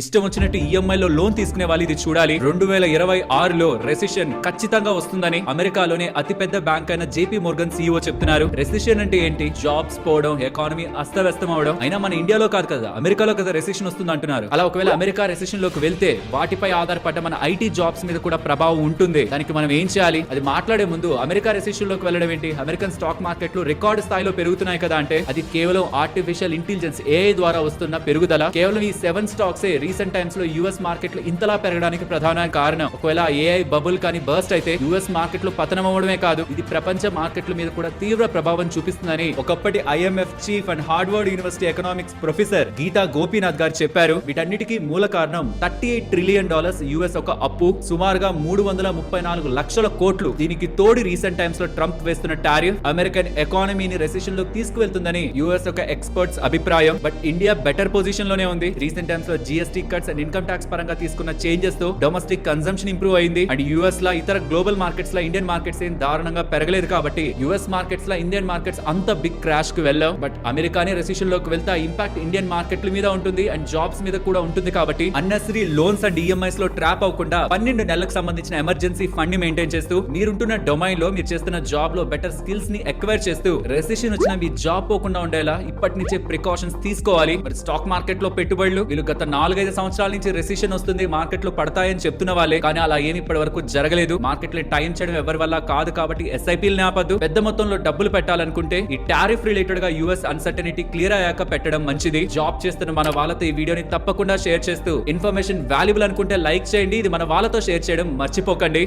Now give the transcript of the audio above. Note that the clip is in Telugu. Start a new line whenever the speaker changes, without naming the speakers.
ఇష్టం వచ్చినట్టు ఈఎంఐలో లోన్ తీసుకునే వాళ్ళు ఇది చూడాలి. 2026లో రెసిషన్ ఖచ్చితంగా వస్తుందని అమెరికాలోనే అతిపెద్ద బ్యాంక్ అయిన జేపీ మోర్గన్ సీఈఓ చెప్తున్నారు. రెసిషన్ అంటే ఏంటి? జాబ్స్ పోవడం, ఎకానమీ అస్తవ్యస్తం అవడం. అయినా మన ఇండియాలో కాదు కదా, అమెరికాలో కదా రెసిషన్ వస్తుంది అంటున్నారు. అలా ఒకవేళ అమెరికా రెసిషన్ లోకి వెళ్తే వాటిపై ఆధారపడ్డ మన ఐటీ జాబ్స్ మీద కూడా ప్రభావం ఉంటుంది. దానికి మనం ఏం చేయాలి? అది మాట్లాడే ముందు అమెరికా రెసిషన్ లోకి వెళ్ళడం ఏంటి? అమెరికన్ స్టాక్ మార్కెట్లు రికార్డు స్థాయిలో పెరుగుతున్నాయి కదా అంటే అది కేవలం ఆర్టిఫిషియల్ ఇంటెలిజెన్స్ ఏఐ ద్వారా వస్తున్న పెరుగుదల. కేవలం ఈ 7 స్టాక్స్ రీసెంట్ టైమ్స్ లో యుఎస్ మార్కెట్ లో ఇంతలా పెరగడానికి ప్రధాన కారణం. ఒకవేళ ఏఐ బబుల్ కానీ బర్స్ట్ అయితే యుఎస్ మార్కెట్ లో పతనం అవ్వడమే కాదు, ఇది ప్రపంచ మార్కెట్ల మీద కూడా తీవ్ర ప్రభావం చూపిస్తుందని ఒకప్పటి IMF chief and Harvard University economics professor Gita Gopinath గారు చెప్పారు. వీటన్నిటికీ మూల కారణం $38 ట్రిలియన్ యుఎస్ ఒక అప్పు, సుమారుగా 334 లక్షల కోట్లు. దీనికి తోడి రీసెంట్ టైమ్స్ లో ట్రంప్ వేస్తున్న టారిఫ్ అమెరికన్ ఎకానమీని రెసిషన్ లో తీసుకువెళ్తుందని యుఎస్ ఒక ఎక్స్పర్ట్స్ అభిప్రాయం. బట్ ఇండియా బెటర్ పొజిషన్ లోనే ఉంది. రీసెంట్ టైమ్స్ లో GST cuts and income tax పరంగా తీసుకున్న చేంజెస్ తో డొమెస్టిక్ కన్సంప్షన్ ఇంప్రూవ్ అయింది. అండ్ యుఎస్ లా ఇతర గ్లోబల్ మార్కెట్స్ లా ఇండియన్ మార్కెట్స్ ఏం దారుణంగా పెరగలేదు కాబట్టి యుఎస్ మార్కెట్స్ లా ఇండియన్ మార్కెట్స్ అంత బిగ్ క్రాష్ కు వెళ్ళావు. బట్ అమెరికానే రెసిషన్ లోకి వెళ్తే ఇంపాక్ట్ ఇండియన్ మార్కెట్ల మీద ఉంటుంది అండ్ జాబ్స్ మీద కూడా ఉంటుంది. కాబట్టి అన్నెసరీ లోన్స్ అండ్ ఈఎంఐస్ లో ట్రాప్ అవ్వకుండా 12 నెలలకు సంబంధించిన ఎమర్జెన్సీ ఫండ్ ని మెయింటైన్ చేస్తూ మీరుంటున్న డొమైన్ లో మీరు చేస్తున్న జాబ్ లో బెటర్ స్కిల్స్ ని ఎక్వైర్ చేస్తూ రెసిషన్ వచ్చిన మీ జాబ్ పోకుండా ఉండేలా ఇప్పటి నుంచే ప్రికాషన్స్ తీసుకోవాలి. మరి స్టాక్ మార్కెట్ లో పెట్టుబడులు వీళ్ళు గత 4-5 సంవత్సరాల నుంచి రెసిషన్ వస్తుంది, మార్కెట్ లో పడతాయని చెప్తున్న వాళ్ళే. కానీ అలా ఏమి ఇప్పటి వరకు జరగలేదు. మార్కెట్ లో టైం చేయడం ఎవరి వల్ల కాదు కాబట్టి ఎస్ఐపీలు ఆపద్దు. పెద్ద మొత్తంలో డబ్బులు పెట్టాలనుకుంటే ఈ టారిఫ్ రిలేటెడ్ గా యుఎస్ అన్సర్టనిటీ క్లియర్ అయ్యాక పెట్టడం మంచిది. జాబ్ చేస్తున్న మన వాళ్ళతో ఈ వీడియోని తప్పకుండా షేర్ చేస్తూ ఇన్ఫర్మేషన్ వాల్యుబుల్ అనుకుంటే లైక్ చేయండి. ఇది మన వాళ్ళతో షేర్ చేయడం మర్చిపోకండి.